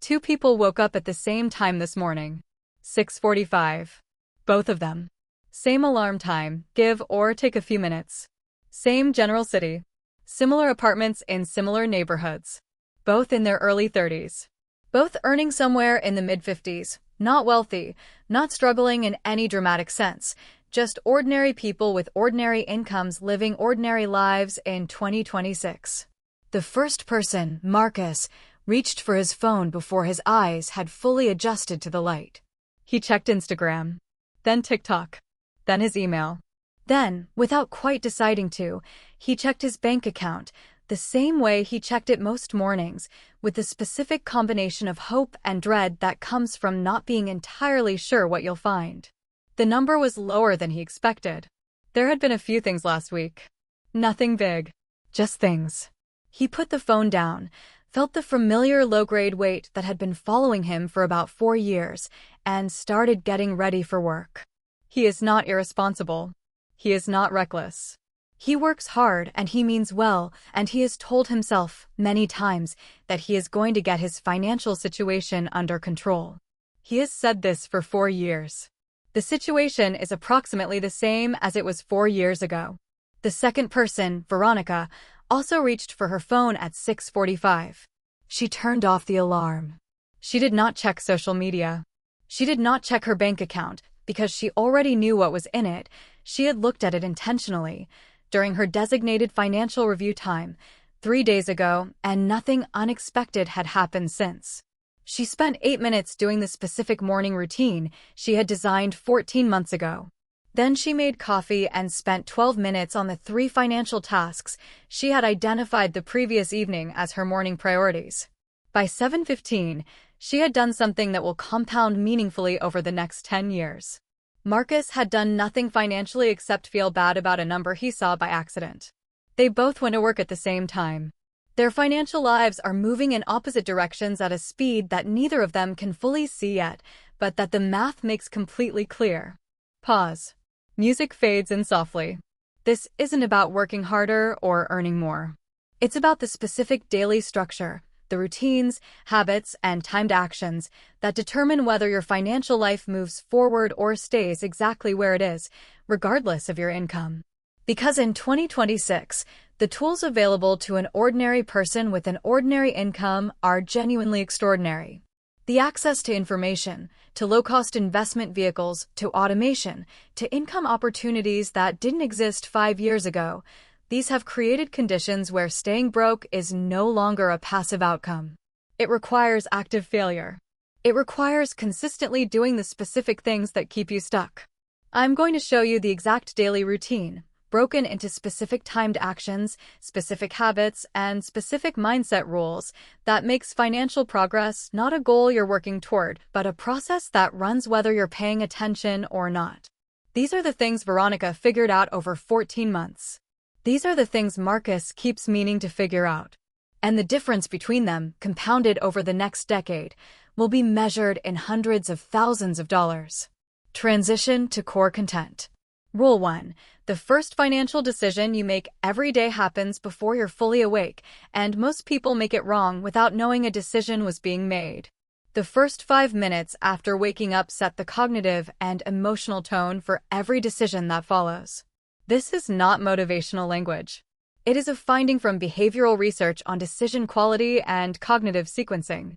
Two people woke up at the same time this morning. 6:45. Both of them. Same alarm time, give or take a few minutes. Same general city. Similar apartments in similar neighborhoods. Both in their early 30s. Both earning somewhere in the mid-50s. Not wealthy, not struggling in any dramatic sense. Just ordinary people with ordinary incomes living ordinary lives in 2026. The first person, Marcus, reached for his phone before his eyes had fully adjusted to the light. He checked Instagram, then TikTok, then his email. Then, without quite deciding to, he checked his bank account, the same way he checked it most mornings, with the specific combination of hope and dread that comes from not being entirely sure what you'll find. The number was lower than he expected. There had been a few things last week. Nothing big. Just things. He put the phone down, felt the familiar low-grade weight that had been following him for about 4 years, and started getting ready for work. He is not irresponsible. He is not reckless. He works hard and he means well, and he has told himself many times that he is going to get his financial situation under control. He has said this for 4 years. The situation is approximately the same as it was 4 years ago. The second person, Veronica, also reached for her phone at 6:45. She turned off the alarm. She did not check social media. She did not check her bank account because she already knew what was in it. She had looked at it intentionally during her designated financial review time 3 days ago, and nothing unexpected had happened since. She spent 8 minutes doing the specific morning routine she had designed 14 months ago. Then she made coffee and spent 12 minutes on the 3 financial tasks she had identified the previous evening as her morning priorities. By 7:15, she had done something that will compound meaningfully over the next 10 years. Marcus had done nothing financially except feel bad about a number he saw by accident. They both went to work at the same time. Their financial lives are moving in opposite directions at a speed that neither of them can fully see yet, but that the math makes completely clear. Pause. Music fades in softly. This isn't about working harder or earning more. It's about the specific daily structure, the routines, habits, and timed actions that determine whether your financial life moves forward or stays exactly where it is, regardless of your income. Because in 2026, the tools available to an ordinary person with an ordinary income are genuinely extraordinary. The access to information, to low-cost investment vehicles, to automation, to income opportunities that didn't exist 5 years ago, these have created conditions where staying broke is no longer a passive outcome. It requires active failure. It requires consistently doing the specific things that keep you stuck. I'm going to show you the exact daily routine, broken into specific timed actions, specific habits, and specific mindset rules that makes financial progress not a goal you're working toward, but a process that runs whether you're paying attention or not. These are the things Veronica figured out over 14 months. These are the things Marcus keeps meaning to figure out. And the difference between them, compounded over the next decade, will be measured in hundreds of thousands of dollars. Transition to core content. Rule 1. The first financial decision you make every day happens before you're fully awake, and most people make it wrong without knowing a decision was being made. The first 5 minutes after waking up set the cognitive and emotional tone for every decision that follows. This is not motivational language. It is a finding from behavioral research on decision quality and cognitive sequencing.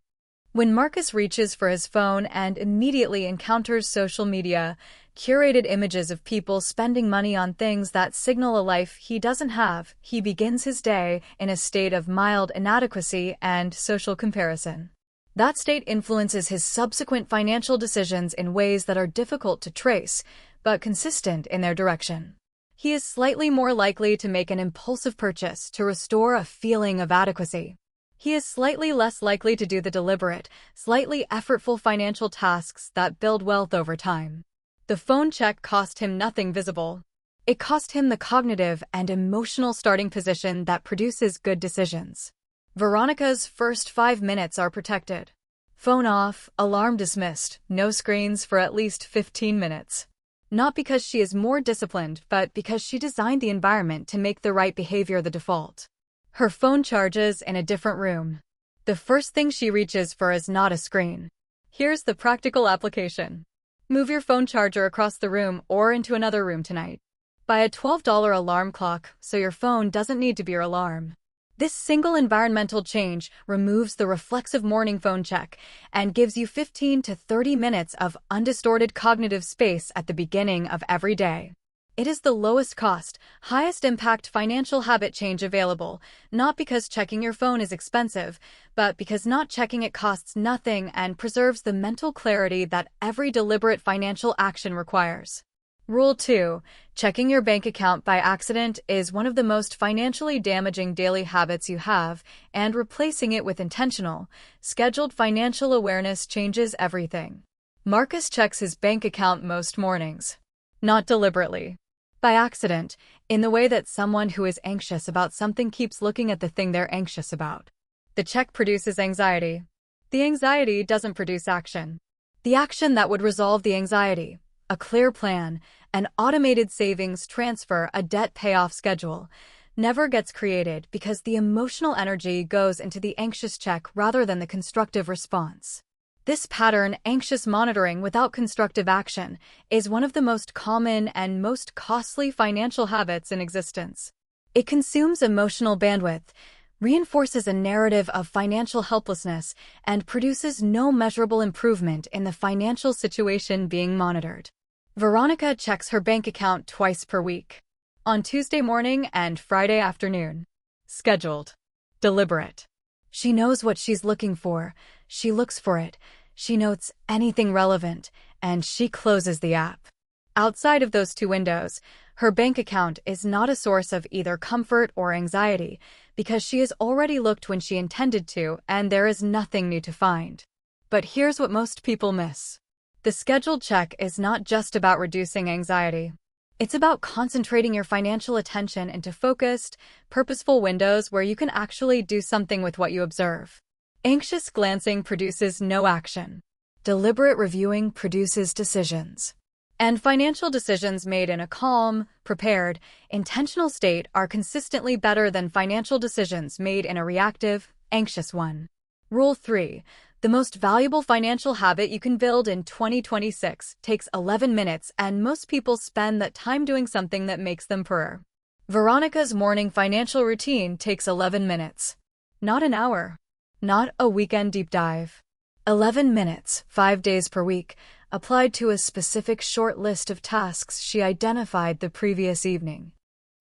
When Marcus reaches for his phone and immediately encounters social media, curated images of people spending money on things that signal a life he doesn't have, he begins his day in a state of mild inadequacy and social comparison. That state influences his subsequent financial decisions in ways that are difficult to trace, but consistent in their direction. He is slightly more likely to make an impulsive purchase to restore a feeling of adequacy. He is slightly less likely to do the deliberate, slightly effortful financial tasks that build wealth over time. The phone check cost him nothing visible. It cost him the cognitive and emotional starting position that produces good decisions. Veronica's first 5 minutes are protected. Phone off, alarm dismissed, no screens for at least 15 minutes. Not because she is more disciplined, but because she designed the environment to make the right behavior the default. Her phone charges in a different room. The first thing she reaches for is not a screen. Here's the practical application. Move your phone charger across the room or into another room tonight. Buy a $12 alarm clock so your phone doesn't need to be your alarm. This single environmental change removes the reflexive morning phone check and gives you 15 to 30 minutes of undistorted cognitive space at the beginning of every day. It is the lowest cost, highest impact financial habit change available, not because checking your phone is expensive, but because not checking it costs nothing and preserves the mental clarity that every deliberate financial action requires. Rule 2. Checking your bank account by accident is one of the most financially damaging daily habits you have, and replacing it with intentional, scheduled financial awareness changes everything. Marcus checks his bank account most mornings. Not deliberately. By accident, in the way that someone who is anxious about something keeps looking at the thing they're anxious about. The check produces anxiety. The anxiety doesn't produce action. The action that would resolve the anxiety, a clear plan, an automated savings transfer, a debt payoff schedule, never gets created because the emotional energy goes into the anxious check rather than the constructive response. This pattern, anxious monitoring without constructive action, is one of the most common and most costly financial habits in existence. It consumes emotional bandwidth, reinforces a narrative of financial helplessness, and produces no measurable improvement in the financial situation being monitored. Veronica checks her bank account twice per week. On Tuesday morning and Friday afternoon. Scheduled. Deliberate. She knows what she's looking for, she looks for it, she notes anything relevant, and she closes the app. Outside of those two windows, her bank account is not a source of either comfort or anxiety because she has already looked when she intended to and there is nothing new to find. But here's what most people miss. The scheduled check is not just about reducing anxiety. It's about concentrating your financial attention into focused, purposeful windows where you can actually do something with what you observe. Anxious glancing produces no action. Deliberate reviewing produces decisions. And financial decisions made in a calm, prepared, intentional state are consistently better than financial decisions made in a reactive, anxious one. Rule 3. The most valuable financial habit you can build in 2026 takes 11 minutes, and most people spend that time doing something that makes them purr. Veronica's morning financial routine takes 11 minutes. Not an hour. Not a weekend deep dive. 11 minutes, 5 days per week, applied to a specific short list of tasks she identified the previous evening.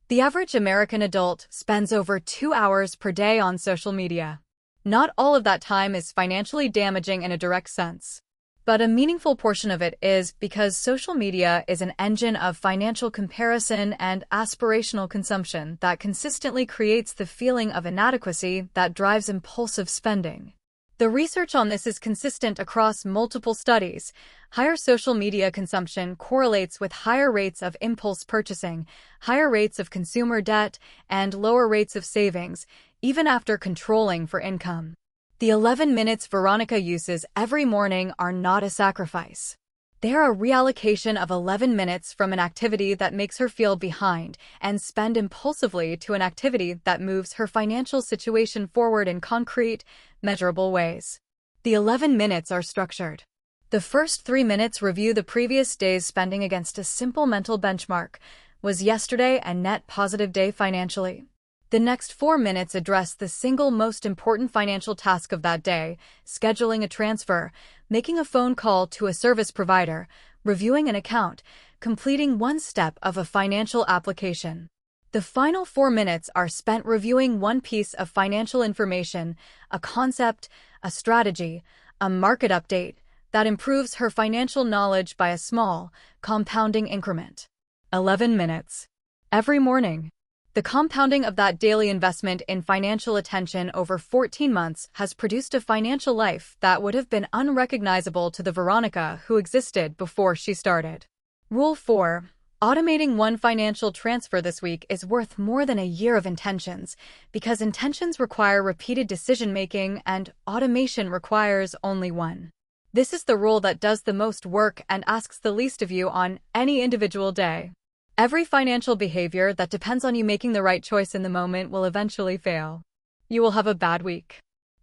The average American adult spends over 2 hours per day on social media. Not all of that time is financially damaging in a direct sense, but a meaningful portion of it is because social media is an engine of financial comparison and aspirational consumption that consistently creates the feeling of inadequacy that drives impulsive spending. The research on this is consistent across multiple studies. Higher social media consumption correlates with higher rates of impulse purchasing, higher rates of consumer debt, and lower rates of savings, even after controlling for income. The 11 minutes Veronica uses every morning are not a sacrifice. They are a reallocation of 11 minutes from an activity that makes her feel behind and spend impulsively to an activity that moves her financial situation forward in concrete, measurable ways. The 11 minutes are structured. The first 3 minutes review the previous day's spending against a simple mental benchmark. Was yesterday a net positive day financially? The next 4 minutes address the single most important financial task of that day, scheduling a transfer, making a phone call to a service provider, reviewing an account, completing one step of a financial application. The final 4 minutes are spent reviewing one piece of financial information, a concept, a strategy, a market update, that improves her financial knowledge by a small, compounding increment. 11 minutes. Every morning. The compounding of that daily investment in financial attention over 14 months has produced a financial life that would have been unrecognizable to the Veronica who existed before she started. Rule 4. Automating one financial transfer this week is worth more than a year of intentions, because intentions require repeated decision-making and automation requires only one. This is the rule that does the most work and asks the least of you on any individual day. Every financial behavior that depends on you making the right choice in the moment will eventually fail. You will have a bad week.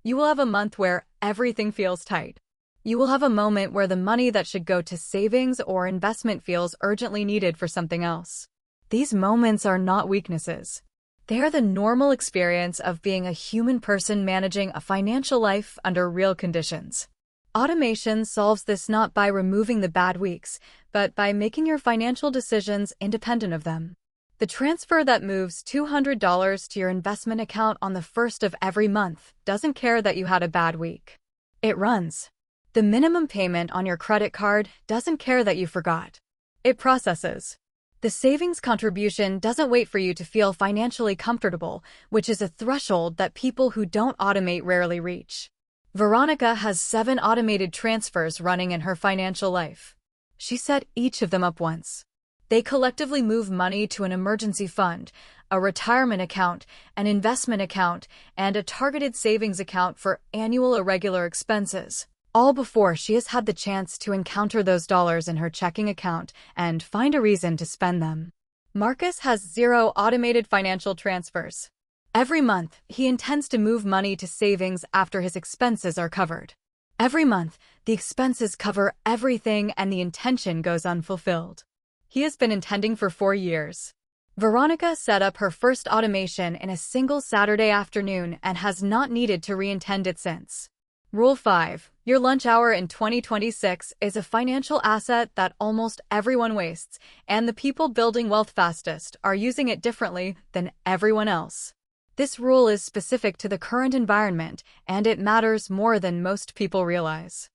You will have a month where everything feels tight. You will have a moment where the money that should go to savings or investment feels urgently needed for something else. These moments are not weaknesses. They are the normal experience of being a human person managing a financial life under real conditions. Automation solves this not by removing the bad weeks, but by making your financial decisions independent of them. The transfer that moves $200 to your investment account on the first of every month doesn't care that you had a bad week. It runs. The minimum payment on your credit card doesn't care that you forgot. It processes. The savings contribution doesn't wait for you to feel financially comfortable, which is a threshold that people who don't automate rarely reach. Veronica has 7 automated transfers running in her financial life. She set each of them up once. They collectively move money to an emergency fund, a retirement account, an investment account, and a targeted savings account for annual irregular expenses, all before she has had the chance to encounter those dollars in her checking account and find a reason to spend them. Marcus has 0 automated financial transfers. Every month, he intends to move money to savings after his expenses are covered. Every month, the expenses cover everything and the intention goes unfulfilled. He has been intending for 4 years. Veronica set up her first automation in a single Saturday afternoon and has not needed to re-intend it since. Rule 5. Your lunch hour in 2026 is a financial asset that almost everyone wastes, and the people building wealth fastest are using it differently than everyone else. This rule is specific to the current environment, and it matters more than most people realize.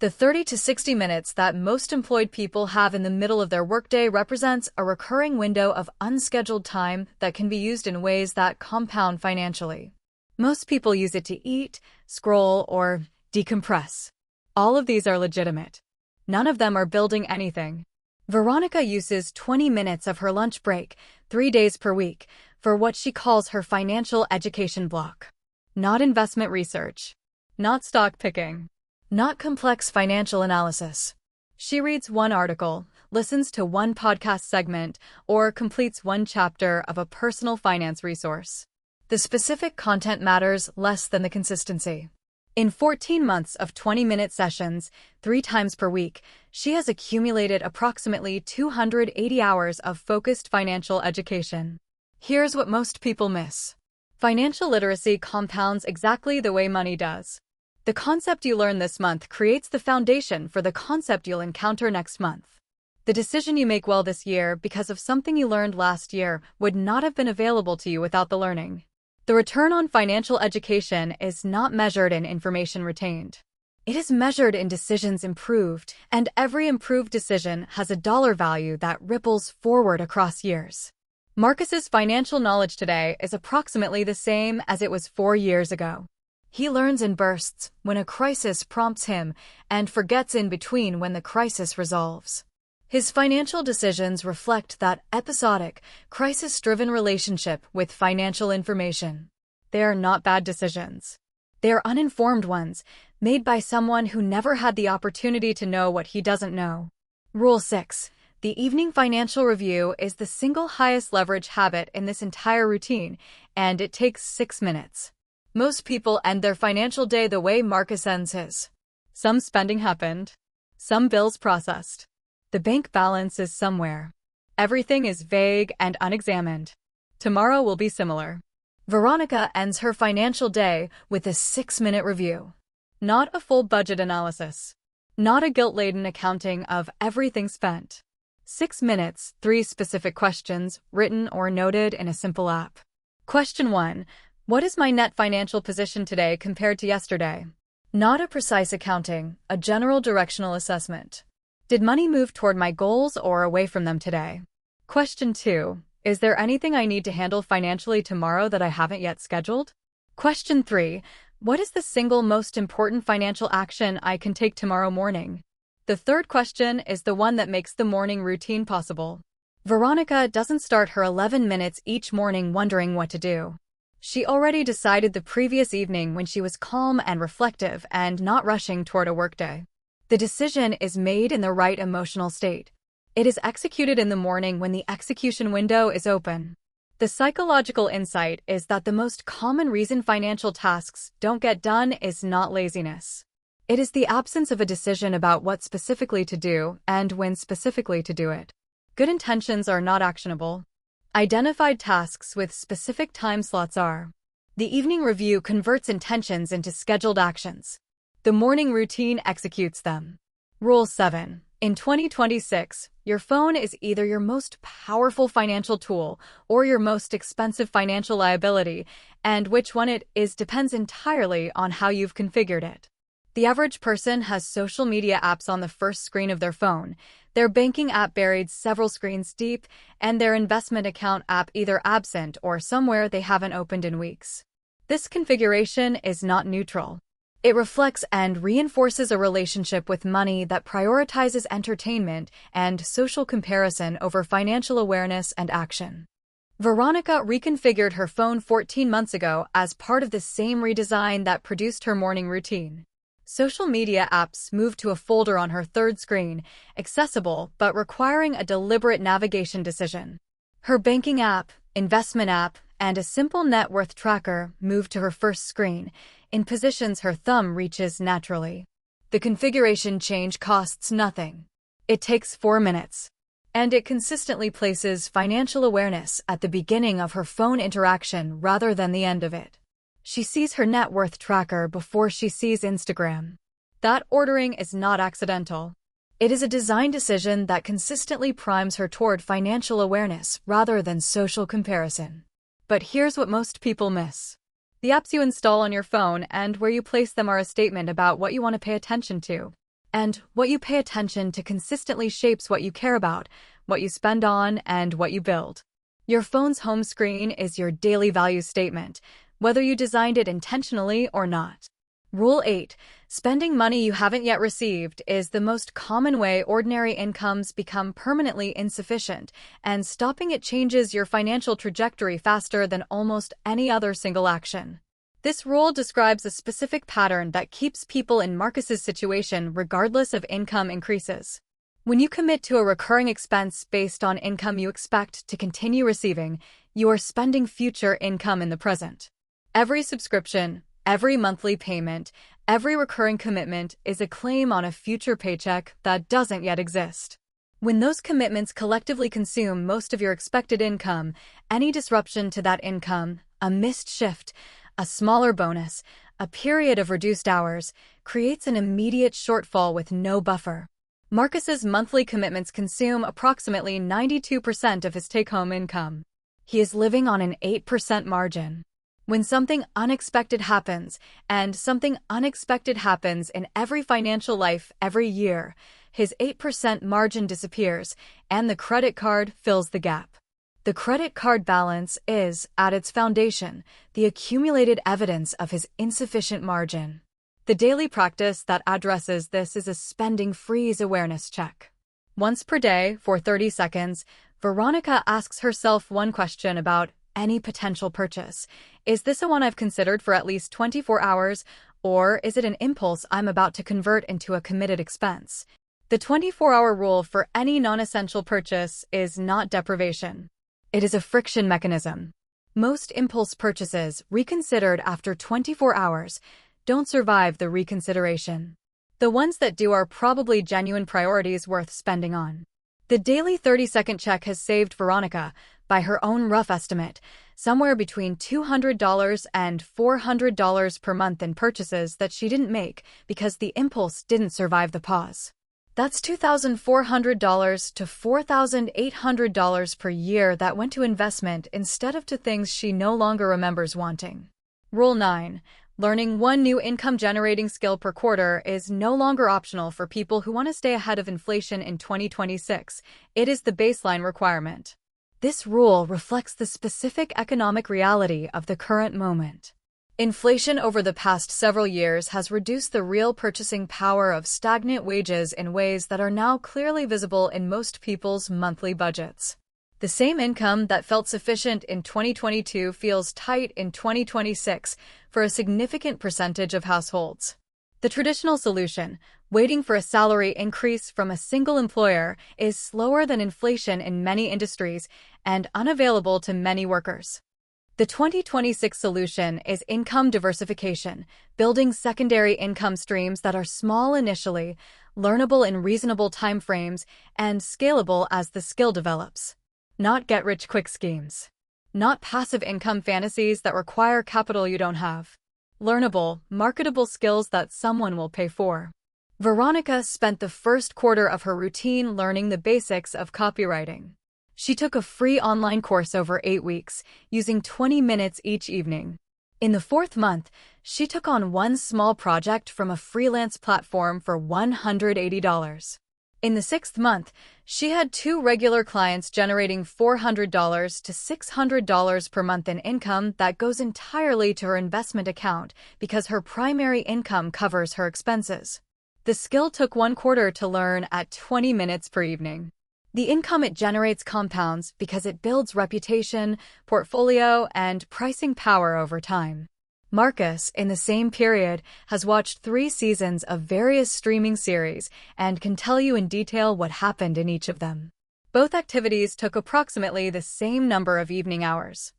The 30 to 60 minutes that most employed people have in the middle of their workday represents a recurring window of unscheduled time that can be used in ways that compound financially. Most people use it to eat, scroll, or decompress. All of these are legitimate. None of them are building anything. Veronica uses 20 minutes of her lunch break, 3 days per week, for what she calls her financial education block. Not investment research. Not stock picking. Not complex financial analysis. She reads 1 article, listens to 1 podcast segment, or completes 1 chapter of a personal finance resource. The specific content matters less than the consistency. In 14 months of 20-minute sessions, 3 times per week, she has accumulated approximately 280 hours of focused financial education. Here's what most people miss. Financial literacy compounds exactly the way money does. The concept you learn this month creates the foundation for the concept you'll encounter next month. The decision you make well this year because of something you learned last year would not have been available to you without the learning. The return on financial education is not measured in information retained. It is measured in decisions improved, and every improved decision has a dollar value that ripples forward across years. Marcus's financial knowledge today is approximately the same as it was 4 years ago. He learns in bursts when a crisis prompts him and forgets in between when the crisis resolves. His financial decisions reflect that episodic, crisis-driven relationship with financial information. They are not bad decisions. They are uninformed ones, made by someone who never had the opportunity to know what he doesn't know. Rule 6. The evening financial review is the single highest leverage habit in this entire routine, and it takes 6 minutes. Most people end their financial day the way Marcus ends his. Some spending happened. Some bills processed. The bank balance is somewhere. Everything is vague and unexamined. Tomorrow will be similar. Veronica ends her financial day with a 6-minute review. Not a full budget analysis. Not a guilt-laden accounting of everything spent. 6 minutes, 3 specific questions, written or noted in a simple app. Question 1. What is my net financial position today compared to yesterday? Not a precise accounting, a general directional assessment. Did money move toward my goals or away from them today? Question 2. Is there anything I need to handle financially tomorrow that I haven't yet scheduled? Question 3. What is the single most important financial action I can take tomorrow morning? The third question is the one that makes the morning routine possible. Veronica doesn't start her 11 minutes each morning wondering what to do. She already decided the previous evening when she was calm and reflective and not rushing toward a workday. The decision is made in the right emotional state. It is executed in the morning when the execution window is open. The psychological insight is that the most common reason financial tasks don't get done is not laziness. It is the absence of a decision about what specifically to do and when specifically to do it. Good intentions are not actionable. Identified tasks with specific time slots are. The evening review converts intentions into scheduled actions. The morning routine executes them. Rule 7. In 2026, your phone is either your most powerful financial tool or your most expensive financial liability, and which one it is depends entirely on how you've configured it. The average person has social media apps on the first screen of their phone, their banking app buried several screens deep, and their investment account app either absent or somewhere they haven't opened in weeks. This configuration is not neutral. It reflects and reinforces a relationship with money that prioritizes entertainment and social comparison over financial awareness and action. Veronica reconfigured her phone 14 months ago as part of the same redesign that produced her morning routine. Social media apps moved to a folder on her third screen, accessible but requiring a deliberate navigation decision. Her banking app, investment app, and a simple net worth tracker moved to her first screen, in positions her thumb reaches naturally. The configuration change costs nothing. It takes 4 minutes. And it consistently places financial awareness at the beginning of her phone interaction rather than the end of it. She sees her net worth tracker before she sees Instagram. That ordering is not accidental. It is a design decision that consistently primes her toward financial awareness rather than social comparison. But here's what most people miss. The apps you install on your phone and where you place them are a statement about what you want to pay attention to. And what you pay attention to consistently shapes what you care about, what you spend on, and what you build. Your phone's home screen is your daily value statement, whether you designed it intentionally or not. Rule 8. Spending money you haven't yet received is the most common way ordinary incomes become permanently insufficient, and stopping it changes your financial trajectory faster than almost any other single action. This rule describes a specific pattern that keeps people in Marcus's situation regardless of income increases. When you commit to a recurring expense based on income you expect to continue receiving, you are spending future income in the present. Every subscription, every monthly payment, every recurring commitment is a claim on a future paycheck that doesn't yet exist. When those commitments collectively consume most of your expected income, any disruption to that income, a missed shift, a smaller bonus, a period of reduced hours, creates an immediate shortfall with no buffer. Marcus's monthly commitments consume approximately 92% of his take-home income. He is living on an 8% margin. When something unexpected happens, and something unexpected happens in every financial life every year, his 8% margin disappears, and the credit card fills the gap. The credit card balance is, at its foundation, the accumulated evidence of his insufficient margin. The daily practice that addresses this is a spending freeze awareness check. Once per day, for 30 seconds, Veronica asks herself one question about any potential purchase. Is this a one I've considered for at least 24 hours, or is it an impulse I'm about to convert into a committed expense? The 24-hour rule for any non-essential purchase is not deprivation. It is a friction mechanism. Most impulse purchases, reconsidered after 24 hours, don't survive the reconsideration. The ones that do are probably genuine priorities worth spending on. The daily 30-second check has saved Veronica, by her own rough estimate, somewhere between $200 and $400 per month in purchases that she didn't make because the impulse didn't survive the pause. That's $2,400 to $4,800 per year that went to investment instead of to things she no longer remembers wanting. Rule 9. Learning one new income-generating skill per quarter is no longer optional for people who want to stay ahead of inflation in 2026. It is the baseline requirement. This rule reflects the specific economic reality of the current moment. Inflation over the past several years has reduced the real purchasing power of stagnant wages in ways that are now clearly visible in most people's monthly budgets. The same income that felt sufficient in 2022 feels tight in 2026 for a significant percentage of households. The traditional solution, waiting for a salary increase from a single employer, is slower than inflation in many industries and unavailable to many workers. The 2026 solution is income diversification, building secondary income streams that are small initially, learnable in reasonable timeframes, and scalable as the skill develops. Not get-rich-quick schemes. Not passive income fantasies that require capital you don't have. Learnable, marketable skills that someone will pay for. Veronica spent the first quarter of her routine learning the basics of copywriting. She took a free online course over 8 weeks, using 20 minutes each evening. In the 4th month, she took on one small project from a freelance platform for $180. In the 6th month, she had 2 regular clients generating $400 to $600 per month in income that goes entirely to her investment account because her primary income covers her expenses. The skill took 1 quarter to learn at 20 minutes per evening. The income it generates compounds because it builds reputation, portfolio, and pricing power over time. Marcus, in the same period, has watched 3 seasons of various streaming series and can tell you in detail what happened in each of them. Both activities took approximately the same number of evening hours.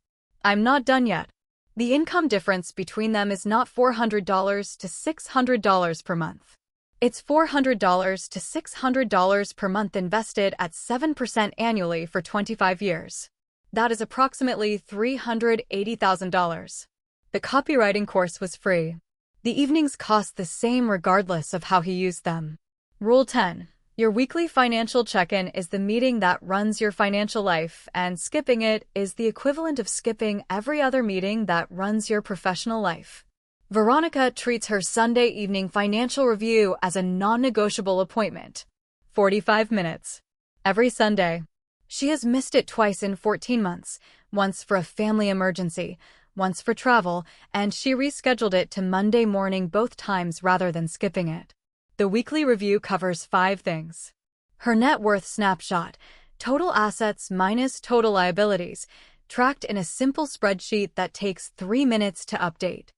I'm not done yet. The income difference between them is not $400 to $600 per month. It's $400 to $600 per month invested at 7% annually for 25 years. That is approximately $380,000. The copywriting course was free. The evenings cost the same regardless of how he used them. Rule 10. Your weekly financial check-in is the meeting that runs your financial life, and skipping it is the equivalent of skipping every other meeting that runs your professional life. Veronica treats her Sunday evening financial review as a non-negotiable appointment. 45 minutes. Every Sunday. She has missed it twice in 14 months, once for a family emergency, once for travel, and she rescheduled it to Monday morning both times rather than skipping it. The weekly review covers 5 things. Her net worth snapshot, total assets minus total liabilities, tracked in a simple spreadsheet that takes 3 minutes to update.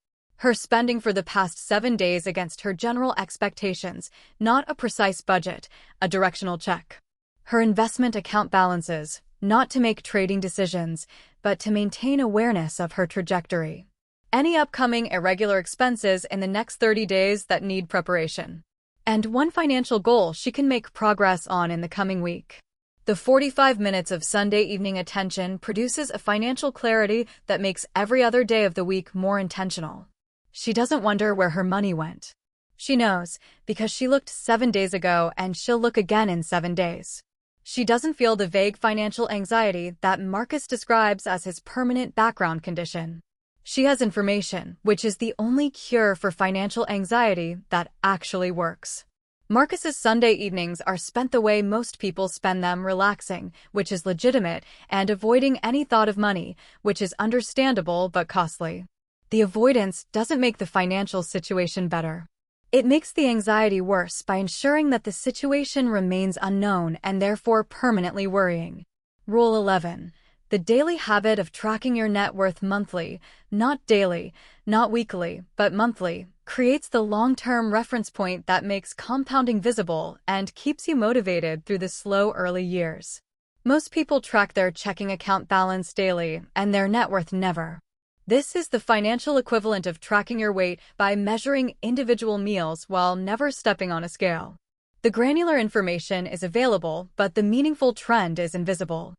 Her spending for the past 7 days against her general expectations, not a precise budget, a directional check. Her investment account balances, not to make trading decisions, but to maintain awareness of her trajectory. Any upcoming irregular expenses in the next 30 days that need preparation. And one financial goal she can make progress on in the coming week. The 45 minutes of Sunday evening attention produces a financial clarity that makes every other day of the week more intentional. She doesn't wonder where her money went. She knows, because she looked 7 days ago and she'll look again in 7 days. She doesn't feel the vague financial anxiety that Marcus describes as his permanent background condition. She has information, which is the only cure for financial anxiety that actually works. Marcus's Sunday evenings are spent the way most people spend them, relaxing, which is legitimate, and avoiding any thought of money, which is understandable but costly. The avoidance doesn't make the financial situation better. It makes the anxiety worse by ensuring that the situation remains unknown and therefore permanently worrying. Rule 11. The daily habit of tracking your net worth monthly, not daily, not weekly, but monthly, creates the long-term reference point that makes compounding visible and keeps you motivated through the slow early years. Most people track their checking account balance daily and their net worth never. This is the financial equivalent of tracking your weight by measuring individual meals while never stepping on a scale. The granular information is available, but the meaningful trend is invisible.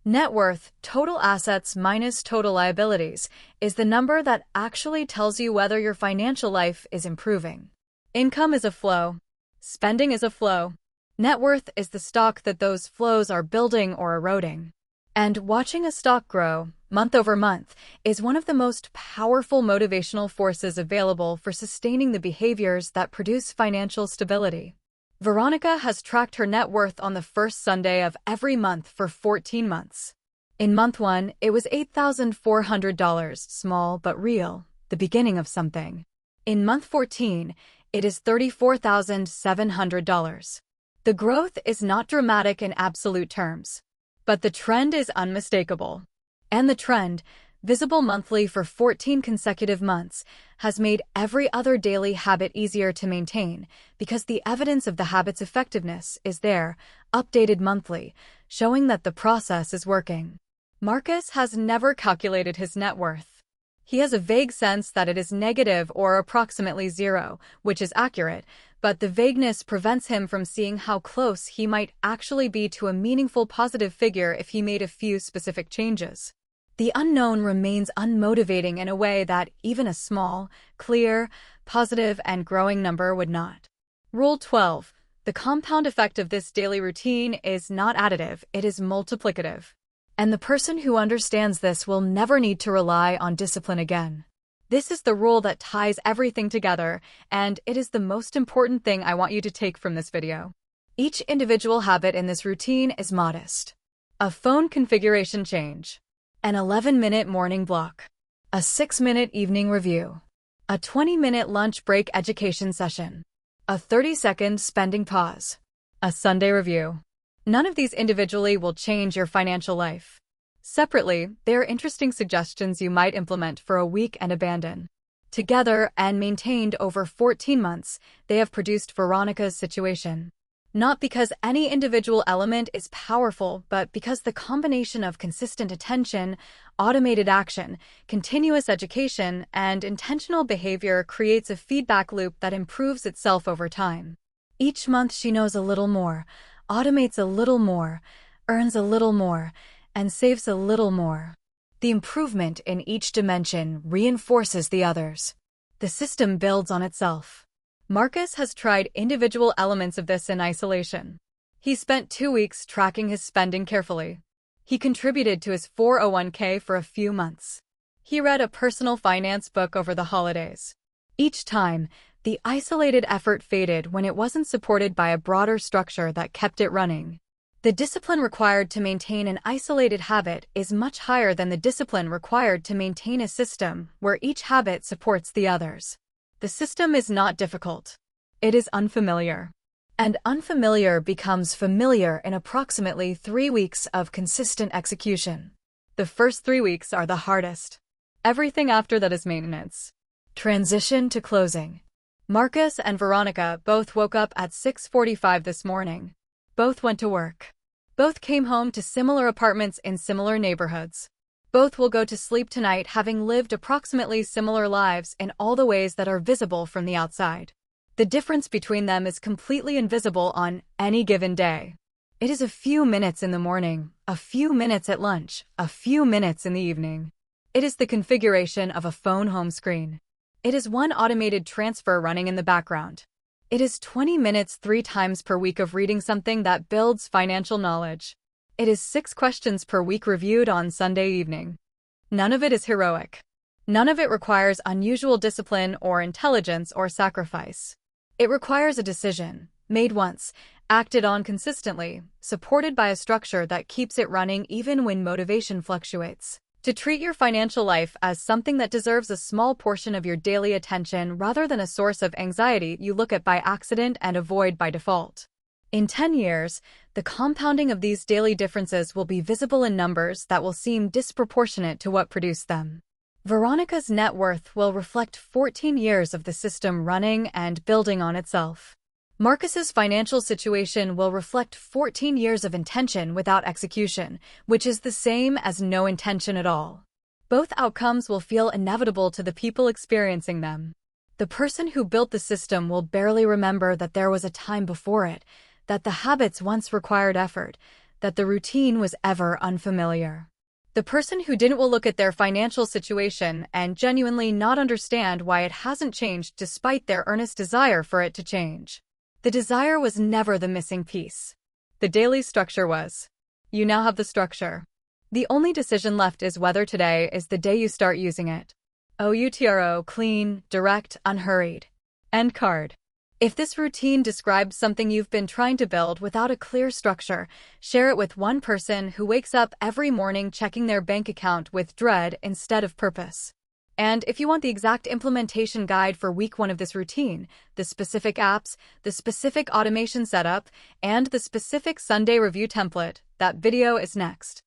Net worth, total assets minus total liabilities, is the number that actually tells you whether your financial life is improving. Income is a flow. Spending is a flow. Net worth is the stock that those flows are building or eroding. And watching a stock grow, month over month, is one of the most powerful motivational forces available for sustaining the behaviors that produce financial stability. Veronica has tracked her net worth on the first Sunday of every month for 14 months. In month 1, it was $8,400, small but real, the beginning of something. In month 14, it is $34,700. The growth is not dramatic in absolute terms, but the trend is unmistakable. And the trend, visible monthly for 14 consecutive months, has made every other daily habit easier to maintain because the evidence of the habit's effectiveness is there, updated monthly, showing that the process is working. Marcus has never calculated his net worth. He has a vague sense that it is negative or approximately zero, which is accurate, but the vagueness prevents him from seeing how close he might actually be to a meaningful positive figure if he made a few specific changes. The unknown remains unmotivating in a way that even a small, clear, positive, and growing number would not. Rule 12. The compound effect of this daily routine is not additive, it is multiplicative. And the person who understands this will never need to rely on discipline again. This is the rule that ties everything together, and it is the most important thing I want you to take from this video. Each individual habit in this routine is modest. A phone configuration change. An 11-minute morning block. A 6-minute evening review. A 20-minute lunch break education session. A 30-second spending pause. A Sunday review. None of these individually will change your financial life. Separately, they are interesting suggestions you might implement for a week and abandon. Together, and maintained over 14 months, they have produced Veronica's situation. Not because any individual element is powerful, but because the combination of consistent attention, automated action, continuous education, and intentional behavior creates a feedback loop that improves itself over time. Each month she knows a little more, automates a little more, earns a little more, and saves a little more. The improvement in each dimension reinforces the others. The system builds on itself. Marcus has tried individual elements of this in isolation. He spent 2 weeks tracking his spending carefully. He contributed to his 401k for a few months. He read a personal finance book over the holidays. Each time, the isolated effort faded when it wasn't supported by a broader structure that kept it running. The discipline required to maintain an isolated habit is much higher than the discipline required to maintain a system where each habit supports the others. The system is not difficult. It is unfamiliar. And unfamiliar becomes familiar in approximately 3 weeks of consistent execution. The first 3 weeks are the hardest. Everything after that is maintenance. Transition to closing. Marcus and Veronica both woke up at 6:45 this morning. Both went to work. Both came home to similar apartments in similar neighborhoods. Both will go to sleep tonight having lived approximately similar lives in all the ways that are visible from the outside. The difference between them is completely invisible on any given day. It is a few minutes in the morning, a few minutes at lunch, a few minutes in the evening. It is the configuration of a phone home screen. It is one automated transfer running in the background. It is 20 minutes 3 times per week of reading something that builds financial knowledge. It is 6 questions per week reviewed on Sunday evening. None of it is heroic. None of it requires unusual discipline or intelligence or sacrifice. It requires a decision, made once, acted on consistently, supported by a structure that keeps it running even when motivation fluctuates. To treat your financial life as something that deserves a small portion of your daily attention rather than a source of anxiety you look at by accident and avoid by default. In 10 years, the compounding of these daily differences will be visible in numbers that will seem disproportionate to what produced them. Veronica's net worth will reflect 14 years of the system running and building on itself. Marcus's financial situation will reflect 14 years of intention without execution, which is the same as no intention at all. Both outcomes will feel inevitable to the people experiencing them. The person who built the system will barely remember that there was a time before it, that the habits once required effort, that the routine was ever unfamiliar. The person who didn't will look at their financial situation and genuinely not understand why it hasn't changed despite their earnest desire for it to change. The desire was never the missing piece. The daily structure was. You now have the structure. The only decision left is whether today is the day you start using it. OUTRO, clean, direct, unhurried. End card. If this routine describes something you've been trying to build without a clear structure, share it with one person who wakes up every morning checking their bank account with dread instead of purpose. And if you want the exact implementation guide for week 1 of this routine, the specific apps, the specific automation setup, and the specific Sunday review template, that video is next.